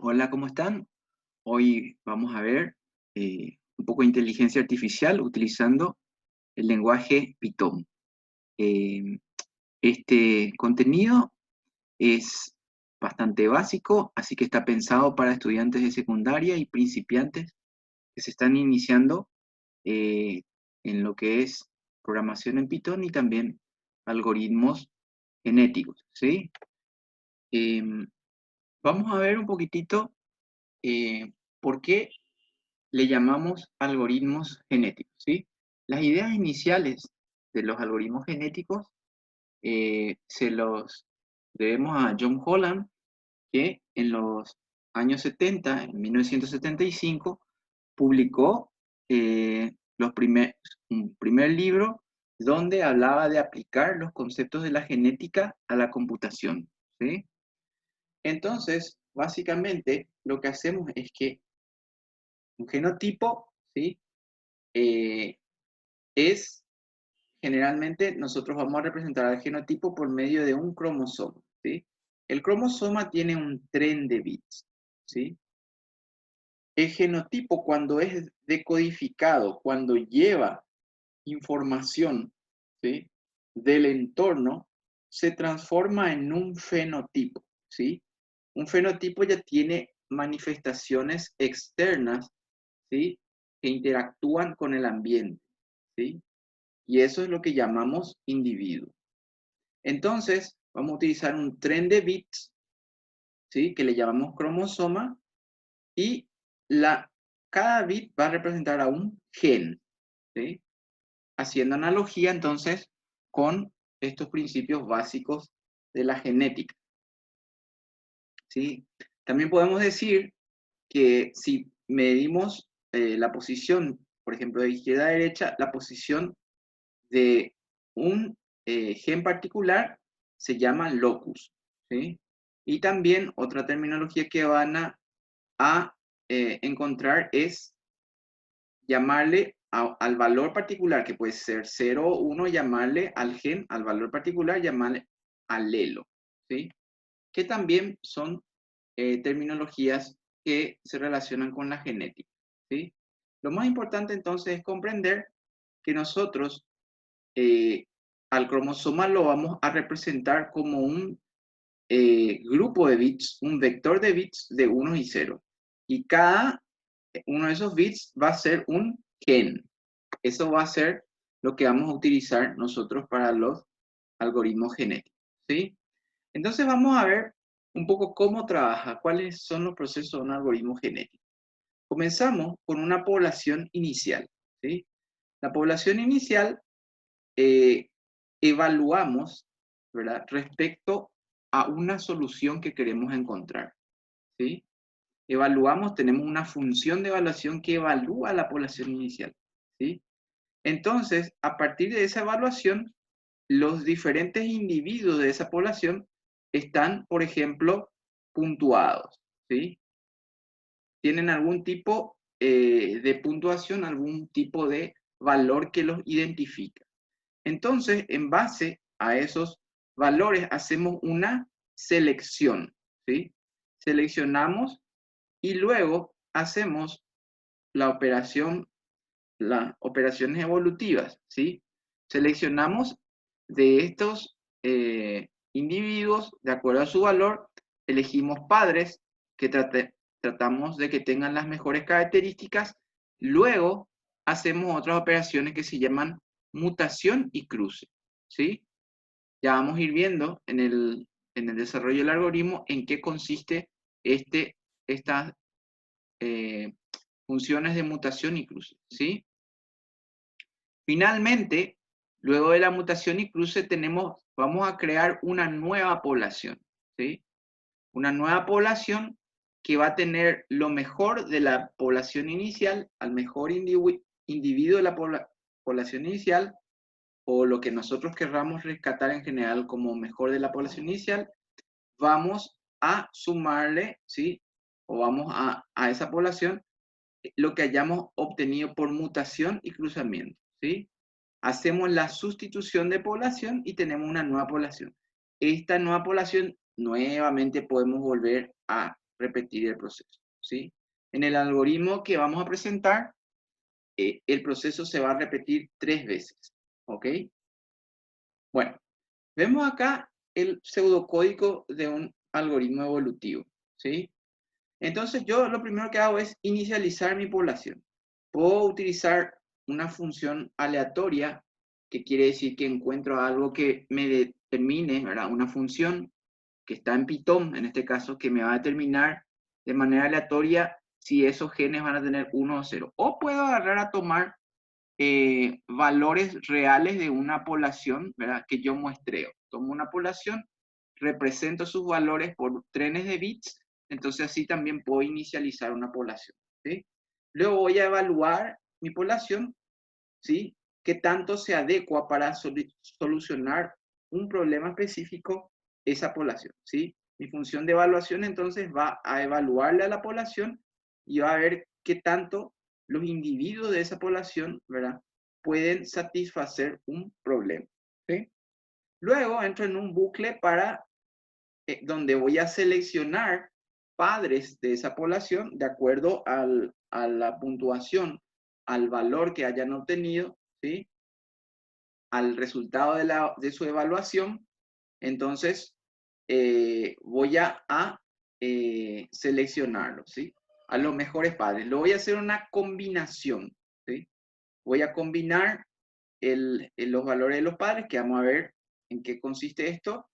Hola, ¿cómo están? Hoy vamos a ver un poco de inteligencia artificial utilizando el lenguaje Python. Eh, este contenido es bastante básico, así que está pensado para estudiantes de secundaria y principiantes que se están iniciando eh, en lo que es programación en Python y también algoritmos genéticos, ¿sí? Em, Vamos a ver un poquitito por qué le llamamos algoritmos genéticos, ¿sí? Las ideas iniciales de los algoritmos genéticos se los debemos a John Holland, que en los años 70, en 1975, publicó un primer libro donde hablaba de aplicar los conceptos de la genética a la computación, ¿sí? Entonces, básicamente, lo que hacemos es que un genotipo, ¿sí? Eh, es generalmente nosotros vamos a representar al genotipo por medio de un cromosoma, ¿sí? El cromosoma tiene un tren de bits, ¿sí? El genotipo cuando es decodificado, cuando lleva información, ¿sí?, del entorno, se transforma en un fenotipo, ¿sí? Un fenotipo ya tiene manifestaciones externas, ¿sí?, que interactúan con el ambiente, ¿sí? Y eso es lo que llamamos individuo. Entonces, vamos a utilizar un tren de bits, ¿sí?, que le llamamos cromosoma, y cada bit va a representar a un gen, ¿sí? Haciendo analogía entonces con estos principios básicos de la genética, ¿sí? También podemos decir que si medimos la posición, por ejemplo, de izquierda a derecha, la posición de un gen particular se llama locus, ¿sí? Y también otra terminología que van a encontrar es llamarle al valor particular, que puede ser 0 o 1, llamarle al gen, al valor particular, llamarle alelo, ¿sí? Que también son terminologías que se relacionan con la genética, ¿sí? Lo más importante entonces es comprender que nosotros eh, al cromosoma lo vamos a representar como un grupo de bits, un vector de bits de 1 y 0. Y cada uno de esos bits va a ser un gen. Eso va a ser lo que vamos a utilizar nosotros para los algoritmos genéticos, ¿sí? Entonces vamos a ver un poco cómo trabaja, cuáles son los procesos de un algoritmo genético. Comenzamos con una población inicial, ¿sí? La población inicial eh, evaluamos, ¿verdad?, respecto a una solución que queremos encontrar, ¿sí? Evaluamos, tenemos una función de evaluación que evalúa la población inicial, ¿sí? Entonces, a partir de esa evaluación, los diferentes individuos de esa población están, por ejemplo, puntuados, ¿sí? Tienen algún tipo de puntuación, algún tipo de valor que los identifica. Entonces, en base a esos valores, hacemos una selección, ¿sí? Seleccionamos y luego hacemos la operación, las operaciones evolutivas, ¿sí? Seleccionamos de estos individuos, de acuerdo a su valor, elegimos padres que tratamos de que tengan las mejores características, luego hacemos otras operaciones que se llaman mutación y cruce, ¿sí? Ya vamos a ir viendo en el desarrollo del algoritmo en qué consiste estas eh, funciones de mutación y cruce, ¿sí? Finalmente, luego de la mutación y cruce vamos a crear una nueva población, ¿sí? Una nueva población que va a tener lo mejor de la población inicial, al mejor individuo de la población inicial, o lo que nosotros querramos rescatar en general como mejor de la población inicial, vamos a sumarle, ¿sí? O vamos a esa población lo que hayamos obtenido por mutación y cruzamiento, ¿sí? Hacemos la sustitución de población y tenemos una nueva población. Esta nueva población nuevamente podemos volver a repetir el proceso, ¿sí? En el algoritmo que vamos a presentar, el proceso se va a repetir 3 veces, ¿ok? Bueno, vemos acá el pseudocódigo de un algoritmo evolutivo, ¿sí? Entonces yo lo primero que hago es inicializar mi población. Puedo utilizar una función aleatoria, que quiere decir que encuentro algo que me determine, ¿verdad? Una función que está en Python, en este caso, que me va a determinar de manera aleatoria si esos genes van a tener 1 o 0. O puedo agarrar a tomar valores reales de una población, ¿verdad? Que yo muestreo. Tomo una población, represento sus valores por trenes de bits, entonces así también puedo inicializar una población, ¿sí? Luego voy a evaluar mi población, ¿sí? Qué tanto se adecua para solucionar un problema específico esa población, ¿sí? Mi función de evaluación entonces va a evaluarle a la población y va a ver qué tanto los individuos de esa población, ¿verdad? Pueden satisfacer un problema, ¿sí? Luego entro en un bucle para donde voy a seleccionar padres de esa población de acuerdo a la puntuación, al valor que hayan obtenido, ¿sí? Al resultado de su evaluación. Entonces, voy a seleccionarlo, ¿sí? A los mejores padres. Lo voy a hacer una combinación, ¿sí? Voy a combinar los valores de los padres, que vamos a ver en qué consiste esto,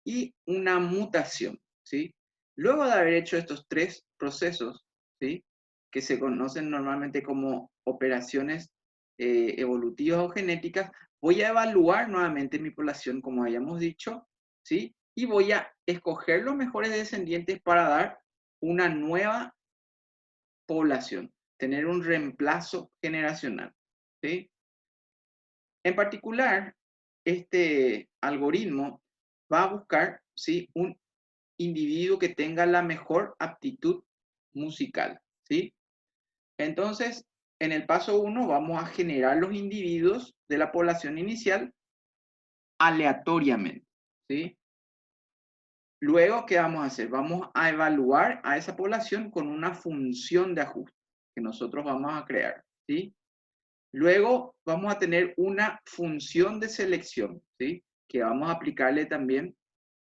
y una mutación, ¿sí? Luego de haber hecho estos 3 procesos, ¿sí? Que se conocen normalmente como operaciones evolutivas o genéticas, voy a evaluar nuevamente mi población, como habíamos dicho, ¿sí? Y voy a escoger los mejores descendientes para dar una nueva población, tener un reemplazo generacional, ¿sí? En particular, este algoritmo va a buscar, ¿sí? Un individuo que tenga la mejor aptitud musical, ¿sí? Entonces, en el paso 1 vamos a generar los individuos de la población inicial aleatoriamente, ¿sí? Luego, ¿qué vamos a hacer? Vamos a evaluar a esa población con una función de ajuste que nosotros vamos a crear, ¿sí? Luego vamos a tener una función de selección, ¿sí? Que vamos a aplicarle también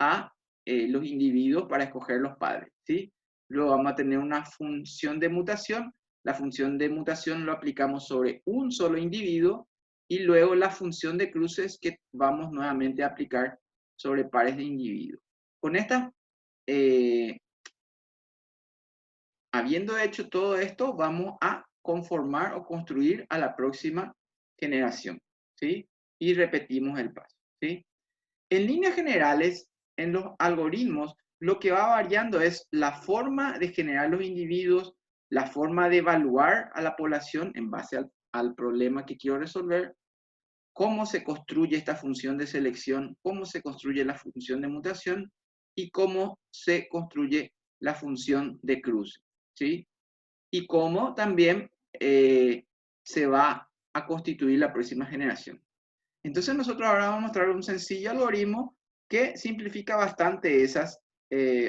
a los individuos para escoger los padres, ¿sí? Luego vamos a tener una función de mutación. La función de mutación lo aplicamos sobre un solo individuo y luego la función de cruces que vamos nuevamente a aplicar sobre pares de individuos. Con esta, eh, habiendo hecho todo esto, vamos a conformar o construir a la próxima generación, ¿sí? Y repetimos el paso, ¿sí? En líneas generales, en los algoritmos, lo que va variando es la forma de generar los individuos, la forma de evaluar a la población en base al problema que quiero resolver, cómo se construye esta función de selección, cómo se construye la función de mutación y cómo se construye la función de cruce, ¿sí? Y cómo también se va a constituir la próxima generación. Entonces nosotros ahora vamos a mostrar un sencillo algoritmo que simplifica bastante esas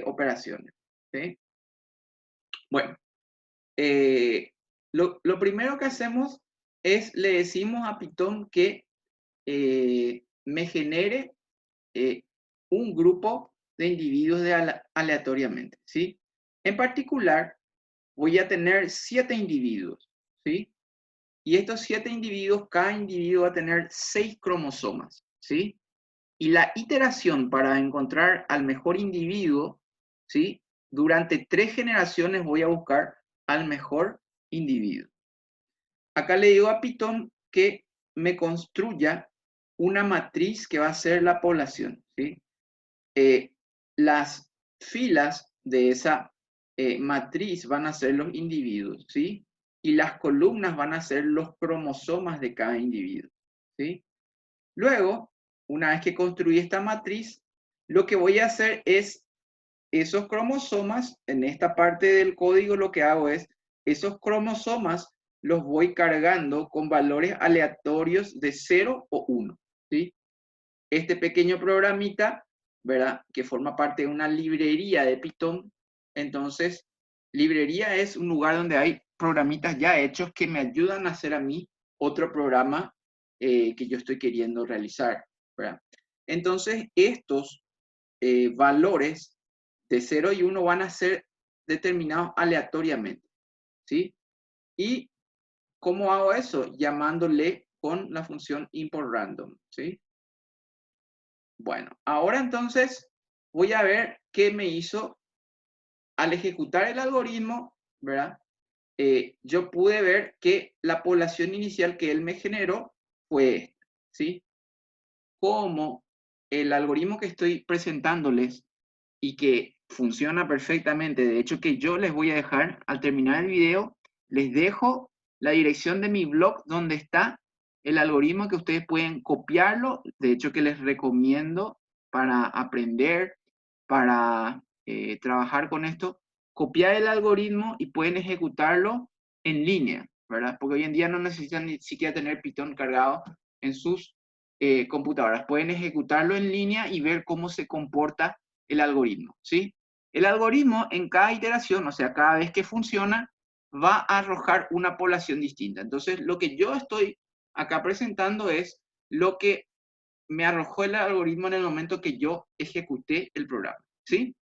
operaciones, ¿sí? Bueno, lo primero que hacemos es, le decimos a Python que me genere un grupo de individuos aleatoriamente, ¿sí? En particular, voy a tener 7 individuos, ¿sí? Y estos 7 individuos, cada individuo va a tener 6 cromosomas, ¿sí? Y la iteración para encontrar al mejor individuo, ¿sí? Durante 3 generaciones voy a buscar al mejor individuo. Acá le digo a Python que me construya una matriz que va a ser la población, ¿sí? Las filas de esa matriz van a ser los individuos, ¿sí? Y las columnas van a ser los cromosomas de cada individuo, ¿sí? Luego, una vez que construí esta matriz, lo que voy a hacer es esos cromosomas, en esta parte del código lo que hago es, esos cromosomas los voy cargando con valores aleatorios de 0 o 1, ¿sí? Este pequeño programita, ¿verdad? Que forma parte de una librería de Python, Entonces, librería es un lugar donde hay programitas ya hechos que me ayudan a hacer a mí otro programa que yo estoy queriendo realizar, ¿verdad? Entonces, estos valores de 0 y 1 van a ser determinados aleatoriamente, ¿sí? ¿Y cómo hago eso? Llamándole con la función import random, ¿sí? Bueno, ahora entonces voy a ver qué me hizo al ejecutar el algoritmo, ¿verdad? Yo pude ver que la población inicial que él me generó fue esta, ¿sí? Como el algoritmo que estoy presentándoles y que funciona perfectamente, de hecho que yo les voy a dejar, al terminar el video, les dejo la dirección de mi blog donde está el algoritmo que ustedes pueden copiarlo, de hecho que les recomiendo para aprender, para trabajar con esto, copiar el algoritmo y pueden ejecutarlo en línea, ¿verdad? Porque hoy en día no necesitan ni siquiera tener Python cargado en sus computadoras. Pueden ejecutarlo en línea y ver cómo se comporta el algoritmo, ¿sí? El algoritmo en cada iteración, o sea, cada vez que funciona, va a arrojar una población distinta. Entonces, lo que yo estoy acá presentando es lo que me arrojó el algoritmo en el momento que yo ejecuté el programa, ¿sí?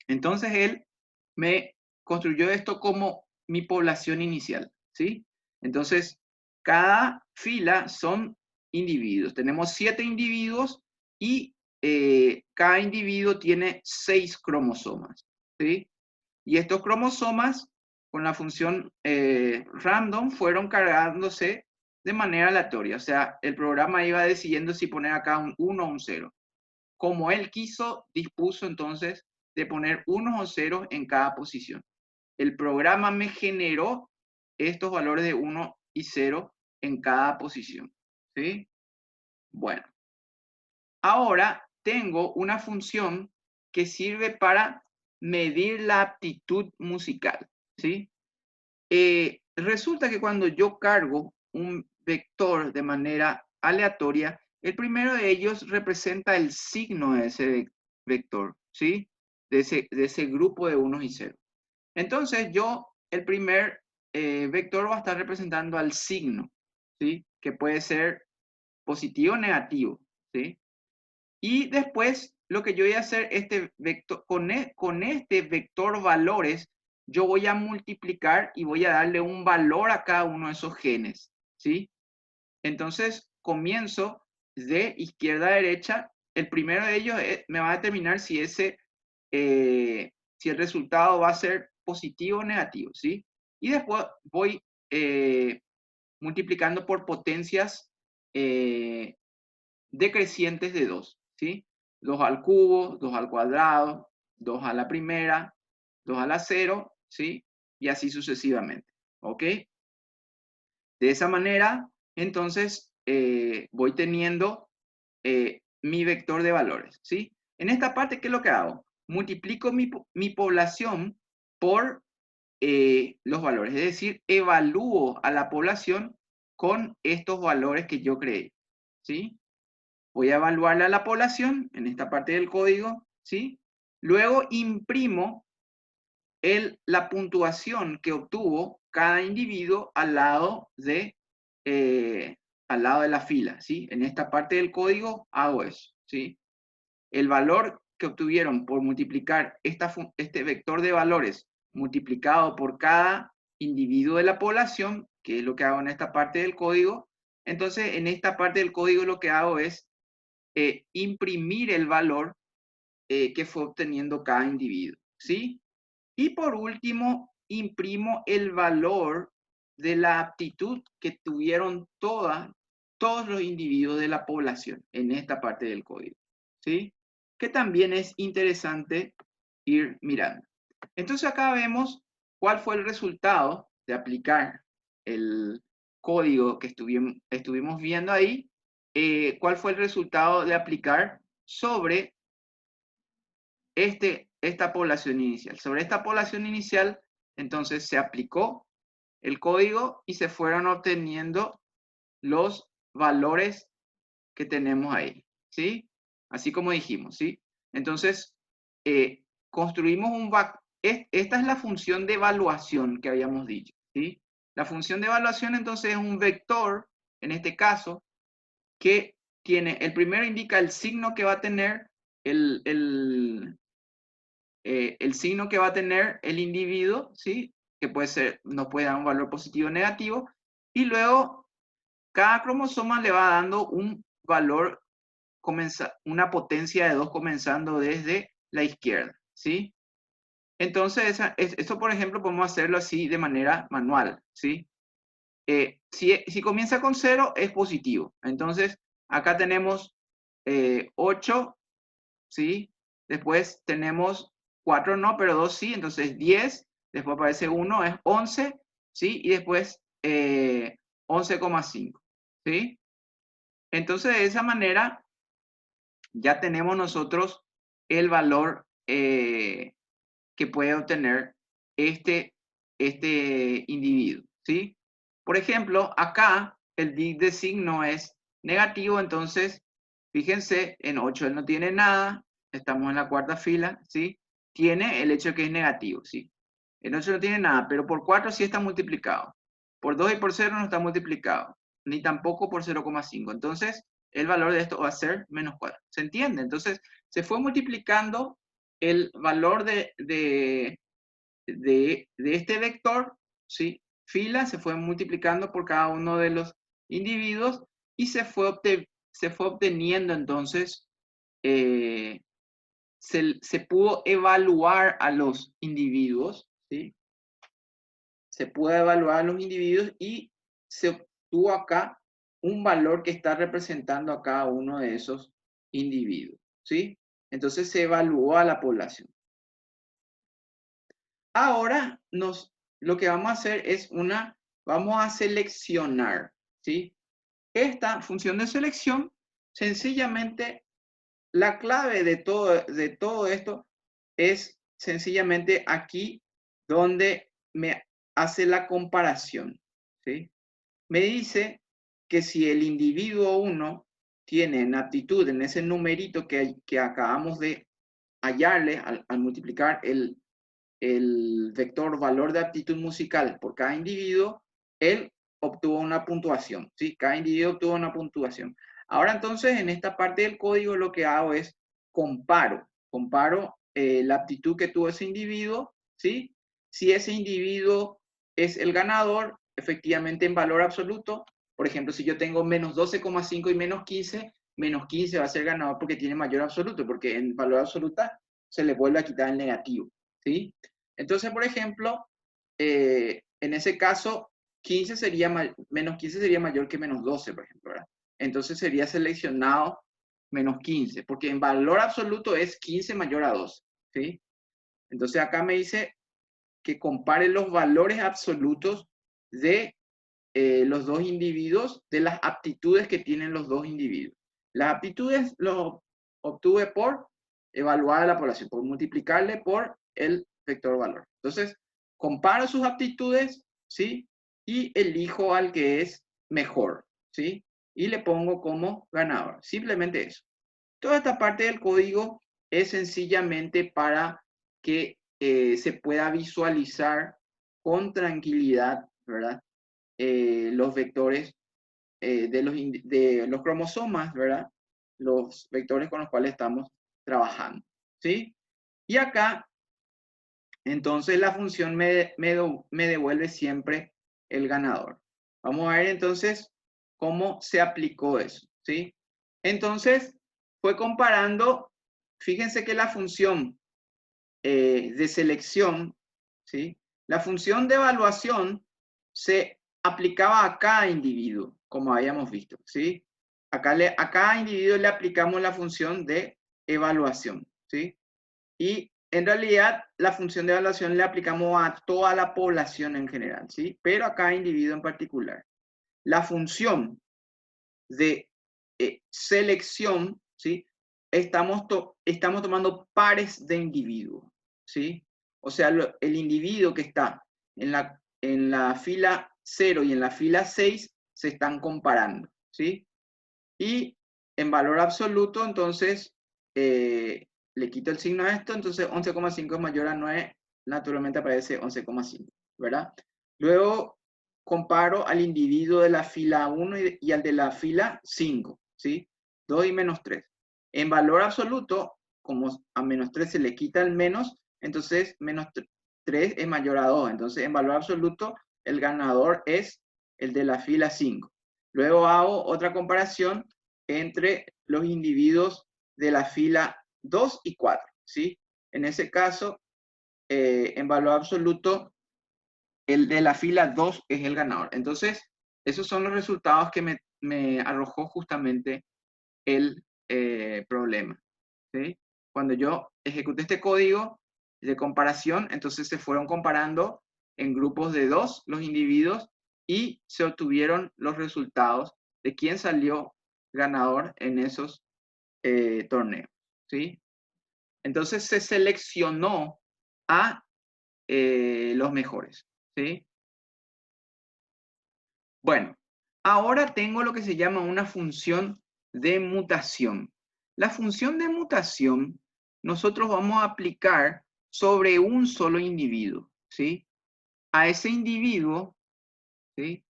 Entonces, él me construyó esto como mi población inicial, ¿sí? Entonces, cada fila son individuos. Tenemos 7 individuos y cada individuo tiene 6 cromosomas, ¿sí? Y estos cromosomas, con la función random, fueron cargándose de manera aleatoria. O sea, el programa iba decidiendo si poner acá un 1 o un 0. Como él quiso, dispuso entonces de poner unos o ceros en cada posición. El programa me generó estos valores de 1 y 0 en cada posición, ¿sí? Bueno, ahora tengo una función que sirve para medir la aptitud musical, ¿sí? Resulta que cuando yo cargo un vector de manera aleatoria, el primero de ellos representa el signo de ese vector, ¿sí? De ese grupo de unos y ceros. Entonces el primer vector va a estar representando al signo, ¿sí? Que puede ser positivo o negativo, ¿sí? Y después lo que yo voy a hacer este vector, con este vector valores, yo voy a multiplicar y voy a darle un valor a cada uno de esos genes, ¿sí? Entonces comienzo de izquierda a derecha. El primero de ellos me va a determinar si si el resultado va a ser positivo o negativo, ¿sí? Y después voy multiplicando por potencias decrecientes de 2, ¿sí? 2 al cubo, 2 al cuadrado, 2 a la primera, 2 a la 0, ¿sí? Y así sucesivamente, ¿ok? De esa manera, entonces, voy teniendo mi vector de valores, ¿sí? En esta parte, ¿qué es lo que hago? Multiplico mi población por los valores, es decir, evalúo a la población con estos valores que yo creé, ¿sí? Voy a evaluarle a la población en esta parte del código, ¿sí? Luego imprimo la puntuación que obtuvo cada individuo al lado de la fila, ¿sí? En esta parte del código hago eso, ¿sí? El valor que obtuvieron por multiplicar este vector de valores multiplicado por cada individuo de la población, que es lo que hago en esta parte del código. Entonces, en esta parte del código lo que hago es imprimir el valor que fue obteniendo cada individuo, ¿sí? Y por último, imprimo el valor de la aptitud que tuvieron todos los individuos de la población en esta parte del código, ¿sí? Que también es interesante ir mirando. Entonces acá vemos cuál fue el resultado de aplicar el código que estuvimos viendo ahí, cuál fue el resultado de aplicar sobre esta población inicial. Sobre esta población inicial, entonces se aplicó el código y se fueron obteniendo los valores que tenemos ahí, ¿sí? Así como dijimos, ¿sí? Entonces, construimos esta es la función de evaluación que habíamos dicho, ¿sí? La función de evaluación entonces es un vector, en este caso, que tiene, el primero indica el signo que va a tener el signo que va a tener el individuo, ¿sí? Que puede ser, nos puede dar un valor positivo o negativo, y luego cada cromosoma le va dando un valor, una potencia de 2 comenzando desde la izquierda, ¿sí? Entonces, esto, por ejemplo, podemos hacerlo así de manera manual, ¿sí? Si comienza con 0, es positivo. Entonces, acá tenemos 8, ¿sí? Después tenemos 4 no, pero 2 sí, entonces 10. Después aparece 1, es 11, ¿sí? Y después 11,5, ¿sí? Entonces, de esa manera, ya tenemos nosotros el valor que puede obtener este individuo, ¿sí? Por ejemplo, acá el de signo es negativo, entonces, fíjense, en 8 él no tiene nada, estamos en la cuarta fila, ¿sí? Tiene el hecho de que es negativo, ¿sí? En 8 no tiene nada, pero por 4 sí está multiplicado. Por 2 y por 0 no está multiplicado, ni tampoco por 0,5. Entonces, el valor de esto va a ser menos 4. ¿Se entiende? Entonces, se fue multiplicando el valor de este vector, ¿sí? Fila, se fue multiplicando por cada uno de los individuos y se fue obteniendo entonces, se pudo evaluar a los individuos, ¿sí? Se pudo evaluar a los individuos y se obtuvo acá un valor que está representando a cada uno de esos individuos, ¿sí? Entonces se evaluó a la población. Ahora lo que vamos a hacer es vamos a seleccionar, ¿sí? Esta función de selección, sencillamente, la clave de todo esto es sencillamente aquí donde me hace la comparación, ¿sí? Me dice que si el individuo 1 tiene en aptitud en ese numerito que acabamos de hallarle al multiplicar el vector valor de aptitud musical por cada individuo, él obtuvo una puntuación, ¿sí? Cada individuo obtuvo una puntuación. Ahora entonces en esta parte del código lo que hago es comparo la aptitud que tuvo ese individuo, ¿sí? Si ese individuo es el ganador, efectivamente en valor absoluto, por ejemplo, si yo tengo menos 12,5 y menos 15 va a ser ganador porque tiene mayor absoluto, porque en valor absoluta se le vuelve a quitar el negativo, ¿sí? Entonces, por ejemplo, en ese caso, menos 15 sería mayor que menos 12, por ejemplo, ¿verdad? Entonces sería seleccionado menos 15, porque en valor absoluto es 15 mayor a 12, ¿sí? Entonces acá me dice que compare los valores absolutos de los dos individuos, de las aptitudes que tienen los dos individuos. Las aptitudes lo obtuve por evaluar a la población, por multiplicarle por el vector valor. Entonces, comparo sus aptitudes, ¿sí? Y elijo al que es mejor, ¿sí? Y le pongo como ganador. Simplemente eso. Toda esta parte del código es sencillamente para que se pueda visualizar con tranquilidad, ¿verdad? Los vectores de los cromosomas, ¿verdad? Los vectores con los cuales estamos trabajando, ¿sí? Y acá, entonces, la función me devuelve siempre el ganador. Vamos a ver entonces cómo se aplicó eso, ¿sí? Entonces, fue comparando, fíjense que la función de selección, ¿sí? La función de evaluación se aplicaba a cada individuo, como habíamos visto, ¿sí? A cada individuo le aplicamos la función de evaluación, ¿sí? Y en realidad la función de evaluación le aplicamos a toda la población en general, ¿sí? Pero a cada individuo en particular. La función de selección, ¿sí? Estamos tomando pares de individuos, ¿sí? O sea, el individuo que está en la fila 0 y en la fila 6 se están comparando, ¿sí? Y en valor absoluto, entonces, le quito el signo a esto, entonces 11,5 es mayor a 9, naturalmente aparece 11,5, ¿verdad? Luego comparo al individuo de la fila 1 y al de la fila 5, ¿sí? 2 y menos 3. En valor absoluto, como a menos 3 se le quita el menos, entonces menos 3 es mayor a 2. Entonces, en valor absoluto, el ganador es el de la fila 5. Luego hago otra comparación entre los individuos de la fila 2 y 4, ¿sí? En ese caso, en valor absoluto, el de la fila 2 es el ganador. Entonces, esos son los resultados que me arrojó justamente el problema, ¿sí? Cuando yo ejecuté este código de comparación, entonces se fueron comparando en grupos de 2 los individuos y se obtuvieron los resultados de quién salió ganador en esos torneos, ¿sí? Entonces se seleccionó a los mejores, ¿sí? Bueno, ahora tengo lo que se llama una función de mutación. La función de mutación nosotros vamos a aplicar sobre un solo individuo, ¿sí? A ese individuo, ¿sí?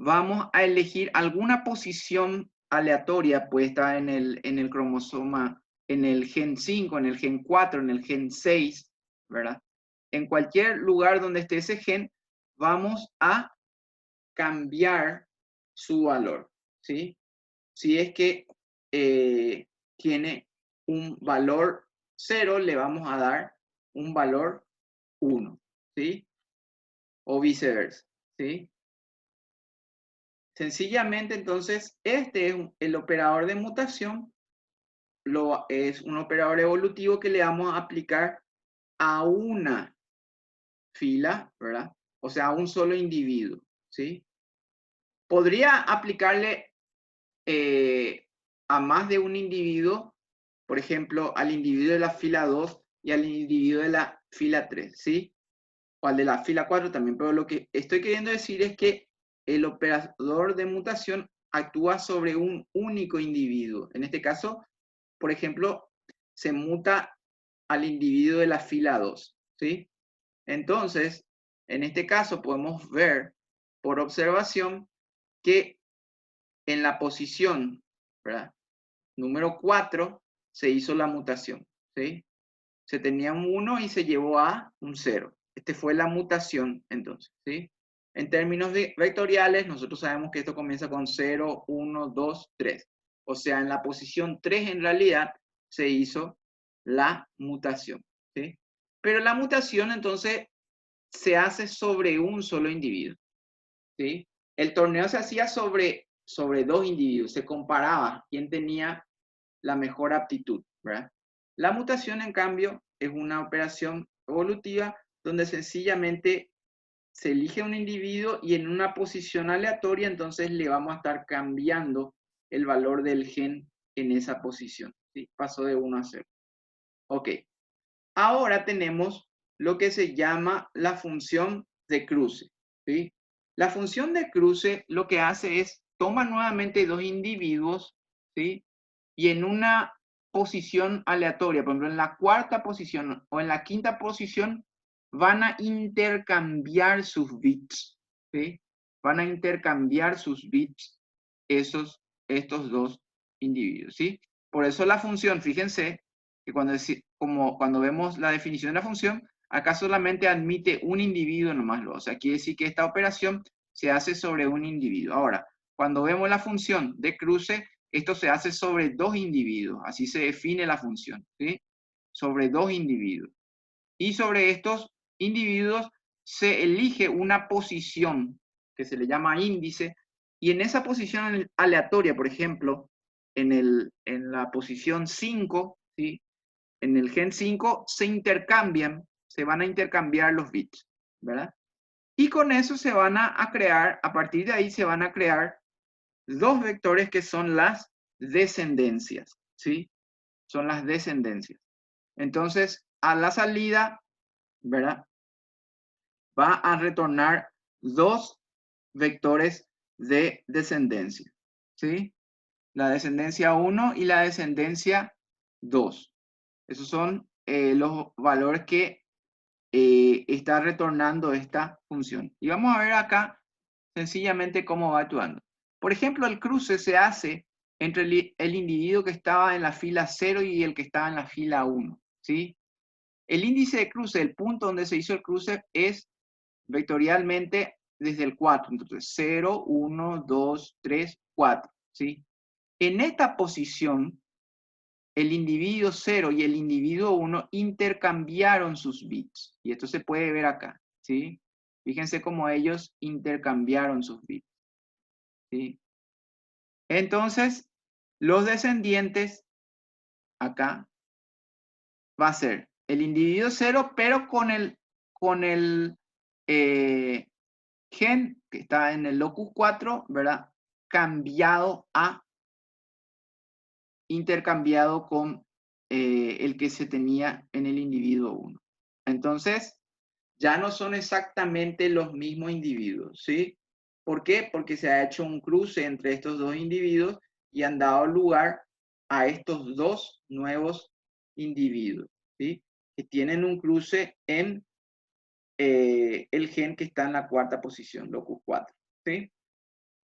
Vamos a elegir alguna posición aleatoria puesta en el cromosoma, en el gen 5, en el gen 4, en el gen 6, ¿verdad? En cualquier lugar donde esté ese gen, vamos a cambiar su valor, ¿sí? Si es que tiene un valor 0, le vamos a dar un valor 1, ¿sí? O viceversa, ¿sí? Sencillamente, entonces, este es el operador de mutación, es un operador evolutivo que le vamos a aplicar a una fila, ¿verdad? O sea, a un solo individuo, ¿sí? Podría aplicarle a más de un individuo, por ejemplo, al individuo de la fila 2 y al individuo de la fila 3, ¿sí? O al de la fila 4 también, pero lo que estoy queriendo decir es que el operador de mutación actúa sobre un único individuo. En este caso, por ejemplo, se muta al individuo de la fila 2, ¿sí? Entonces, en este caso podemos ver por observación que en la posición, ¿verdad? Número 4 se hizo la mutación, ¿sí? Se tenía un 1 y se llevó a un 0. Este fue la mutación, entonces, ¿sí? En términos vectoriales, nosotros sabemos que esto comienza con 0, 1, 2, 3. O sea, en la posición 3 en realidad se hizo la mutación, ¿sí? Pero la mutación, entonces, se hace sobre un solo individuo, ¿sí? El torneo se hacía sobre dos individuos, se comparaba quién tenía la mejor aptitud, ¿verdad? La mutación, en cambio, es una operación evolutiva donde sencillamente se elige un individuo y en una posición aleatoria, entonces le vamos a estar cambiando el valor del gen en esa posición, ¿sí? Pasó de 1 a 0. Ok. Ahora tenemos lo que se llama la función de cruce, ¿sí? La función de cruce lo que hace es toma nuevamente dos individuos, ¿sí? Y en una posición aleatoria, por ejemplo, en la cuarta posición o en la quinta posición, van a intercambiar sus bits, ¿sí? Van a intercambiar sus bits estos dos individuos, ¿sí? Por eso la función, fíjense, que cuando vemos la definición de la función, acá solamente admite un individuo nomás. O sea, quiere decir que esta operación se hace sobre un individuo. Ahora, cuando vemos la función de cruce, esto se hace sobre dos individuos. Así se define la función, ¿sí? Sobre dos individuos. Y sobre estos individuos se elige una posición que se le llama índice. Y en esa posición aleatoria, por ejemplo, en la posición 5, ¿sí? En el gen 5 se van a intercambiar los bits, ¿verdad? Y con eso se van a crear, a partir de ahí se van a crear dos vectores que son las descendencias, ¿sí? Son las descendencias. Entonces, a la salida, ¿verdad? Va a retornar dos vectores de descendencia, ¿sí? La descendencia 1 y la descendencia 2. Esos son los valores que está retornando esta función. Y vamos a ver acá sencillamente cómo va actuando. Por ejemplo, el cruce se hace entre el individuo que estaba en la fila 0 y el que estaba en la fila 1, ¿sí? El índice de cruce, el punto donde se hizo el cruce, es vectorialmente desde el 4. Entonces, 0, 1, 2, 3, 4, ¿sí? En esta posición, el individuo 0 y el individuo 1 intercambiaron sus bits. Y esto se puede ver acá, ¿sí? Fíjense cómo ellos intercambiaron sus bits, ¿sí? Entonces, los descendientes, acá, va a ser el individuo 0, pero con el gen que está en el locus 4, ¿verdad? Intercambiado con el que se tenía en el individuo 1. Entonces, ya no son exactamente los mismos individuos, ¿sí? ¿Por qué? Porque se ha hecho un cruce entre estos dos individuos y han dado lugar a estos dos nuevos individuos, ¿sí? Que tienen un cruce en el gen que está en la cuarta posición, locus 4, ¿sí?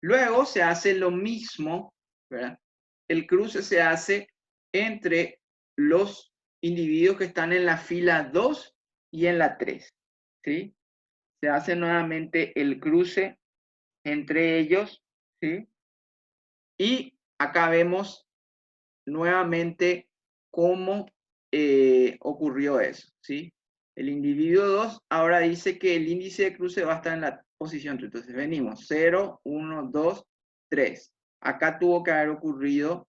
Luego se hace lo mismo, ¿verdad? El cruce se hace entre los individuos que están en la fila 2 y en la 3, ¿sí? Se hace nuevamente el cruce entre ellos, ¿sí? Y acá vemos nuevamente cómo ocurrió eso, ¿sí? El individuo 2 ahora dice que el índice de cruce va a estar en la posición 3. Entonces venimos 0, 1, 2, 3. Acá tuvo que haber ocurrido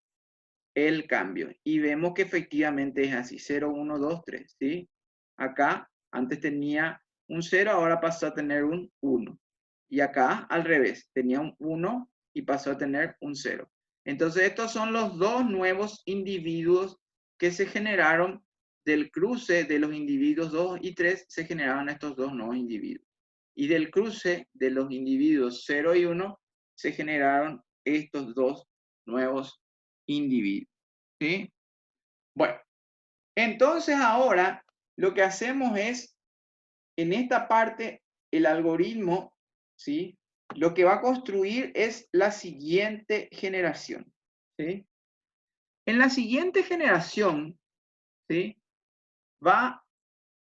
el cambio. Y vemos que efectivamente es así, 0, 1, 2, 3, ¿sí? Acá antes tenía un 0, ahora pasó a tener un 1. Y acá al revés, tenía un 1 y pasó a tener un 0. Entonces estos son los dos nuevos individuos que se generaron del cruce de los individuos 2 y 3, se generaron estos dos nuevos individuos. Y del cruce de los individuos 0 y 1 se generaron estos dos nuevos individuos, ¿sí? Bueno, entonces ahora lo que hacemos es, en esta parte, el algoritmo, ¿sí? Lo que va a construir es la siguiente generación, ¿sí? En la siguiente generación, ¿sí? Va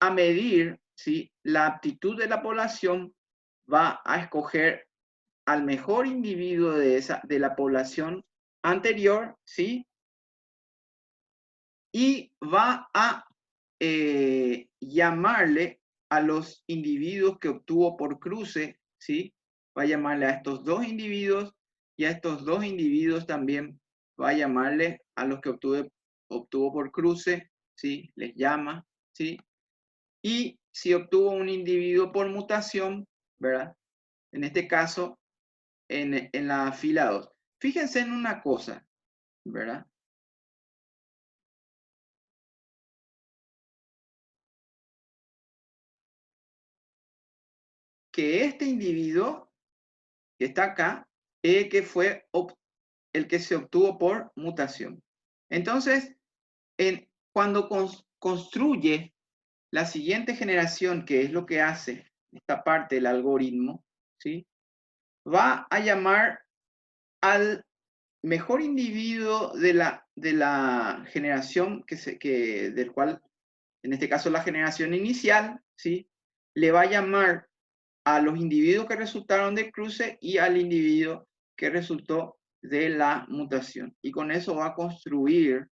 a medir, ¿sí? La aptitud de la población, va a escoger al mejor individuo de la población anterior, ¿sí? Y va a llamarle a los individuos que obtuvo por cruce, ¿sí? Va a llamarle a estos dos individuos y a estos dos individuos también va a llamarle a los que obtuvo por cruce, ¿sí? Les llama, ¿sí? Y si obtuvo un individuo por mutación, ¿verdad? En este caso, en la fila 2. Fíjense en una cosa, ¿verdad? Que este individuo que está acá es que fue el que se obtuvo por mutación. Entonces, cuando construye la siguiente generación, que es lo que hace esta parte del algoritmo, ¿sí? Va a llamar al mejor individuo de la generación del cual, en este caso la generación inicial, ¿sí? Le va a llamar a los individuos que resultaron del cruce y al individuo que resultó de la mutación. Y con eso va a construir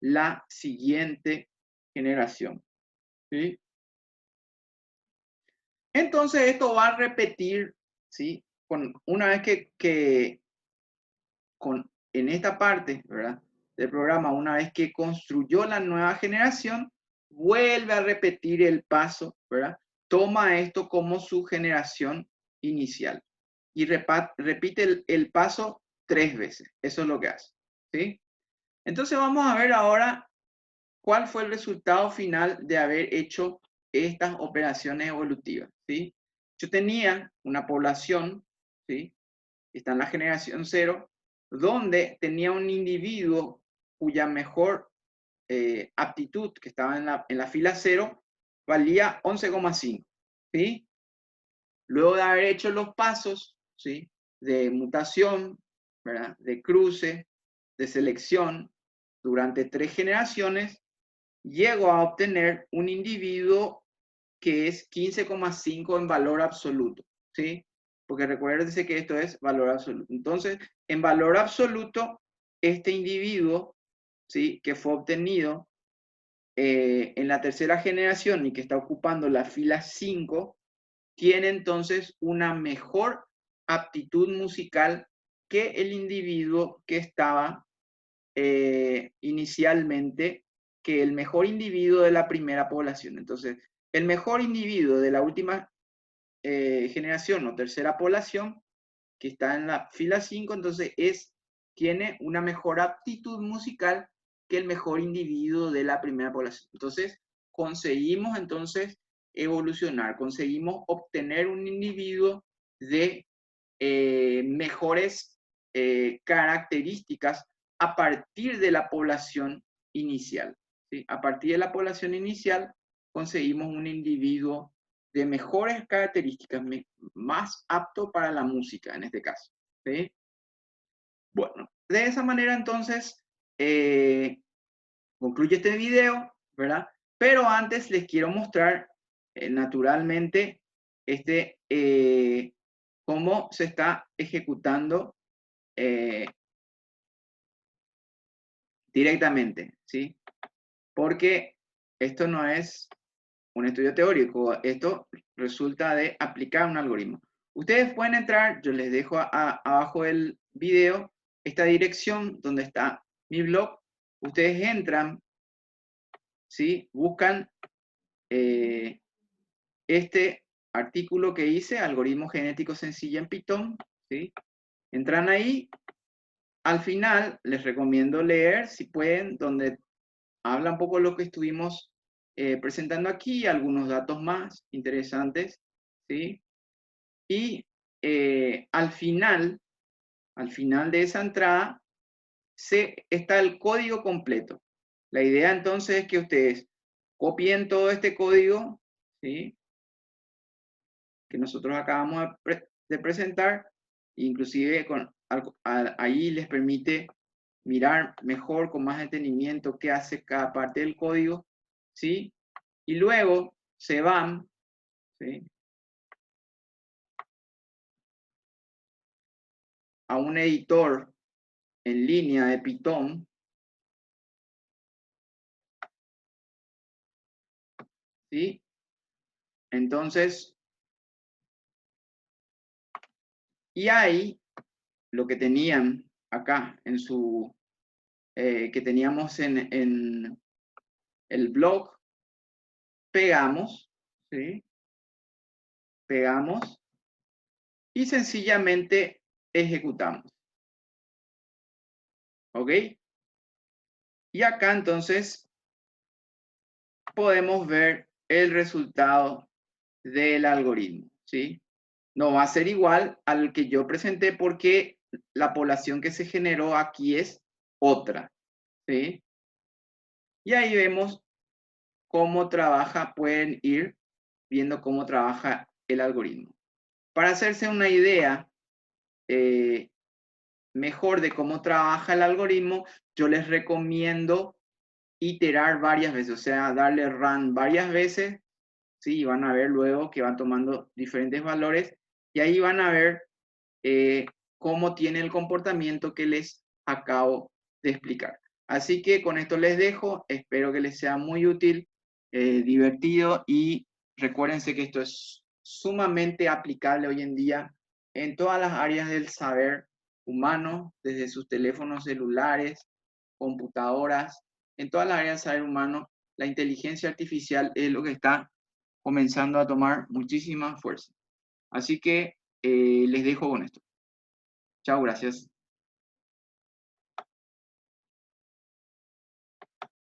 la siguiente generación, ¿sí? Entonces esto va a repetir, ¿sí? Una vez en esta parte, ¿verdad? Del programa, una vez que construyó la nueva generación, vuelve a repetir el paso, ¿verdad? Toma esto como su generación inicial y repite el paso 3 veces. Eso es lo que hace, ¿sí? Entonces vamos a ver ahora cuál fue el resultado final de haber hecho estas operaciones evolutivas, ¿sí? Yo tenía una población, ¿sí? Está en la generación 0, donde tenía un individuo cuya mejor aptitud, que estaba en la fila 0, valía 11,5, ¿sí? Luego de haber hecho los pasos, ¿sí?, de mutación, ¿verdad?, de cruce, de selección, durante 3 generaciones, llego a obtener un individuo que es 15,5 en valor absoluto, ¿sí? Porque recuérdense que esto es valor absoluto. Entonces, en valor absoluto, este individuo, ¿sí?, que fue obtenido en la tercera generación y que está ocupando la fila 5, tiene entonces una mejor aptitud musical que el individuo que estaba inicialmente, que el mejor individuo de la primera población. Entonces, el mejor individuo de la última generación o tercera población, que está en la fila 5, entonces tiene una mejor aptitud musical que el mejor individuo de la primera población. Entonces, conseguimos entonces evolucionar, conseguimos obtener un individuo de mejores características a partir de la población inicial, ¿sí? A partir de la población inicial conseguimos un individuo de mejores características, más apto para la música en este caso, ¿sí? Bueno, de esa manera entonces concluye este video, ¿verdad? Pero antes les quiero mostrar naturalmente cómo se está ejecutando directamente, ¿sí? Porque esto no es un estudio teórico, esto resulta de aplicar un algoritmo. Ustedes pueden entrar, yo les dejo abajo del video esta dirección donde está mi blog. Ustedes entran, ¿sí?, buscan este artículo que hice, algoritmo genético sencillo en Python, ¿sí? Entran ahí. Al final les recomiendo leer, si pueden, donde habla un poco de lo que estuvimos presentando aquí, algunos datos más interesantes, ¿sí? Y al final de esa entrada, está el código completo. La idea entonces es que ustedes copien todo este código, ¿sí?, que nosotros acabamos de presentar, inclusive ahí les permite mirar mejor, con más detenimiento, qué hace cada parte del código, ¿sí? Y luego se van, ¿sí?, a un editor en línea de Python, ¿sí? Entonces, y ahí lo que tenían acá en que teníamos en el blog, pegamos, ¿sí? Pegamos y sencillamente ejecutamos. ¿Ok? Y acá entonces podemos ver el resultado del algoritmo, ¿sí? No va a ser igual al que yo presenté porque la población que se generó aquí es otra, ¿sí? Y ahí vemos cómo trabaja, pueden ir viendo cómo trabaja el algoritmo. Para hacerse una idea mejor de cómo trabaja el algoritmo, yo les recomiendo iterar varias veces, o sea, darle run varias veces, ¿sí? Y van a ver luego que van tomando diferentes valores y ahí van a ver cómo tiene el comportamiento que les acabo de explicar. Así que con esto les dejo, espero que les sea muy útil, divertido, y recuérdense que esto es sumamente aplicable hoy en día en todas las áreas del saber humano, desde sus teléfonos celulares, computadoras, en todas las áreas del saber humano. La inteligencia artificial es lo que está comenzando a tomar muchísima fuerza. Así que les dejo con esto. Chao, gracias.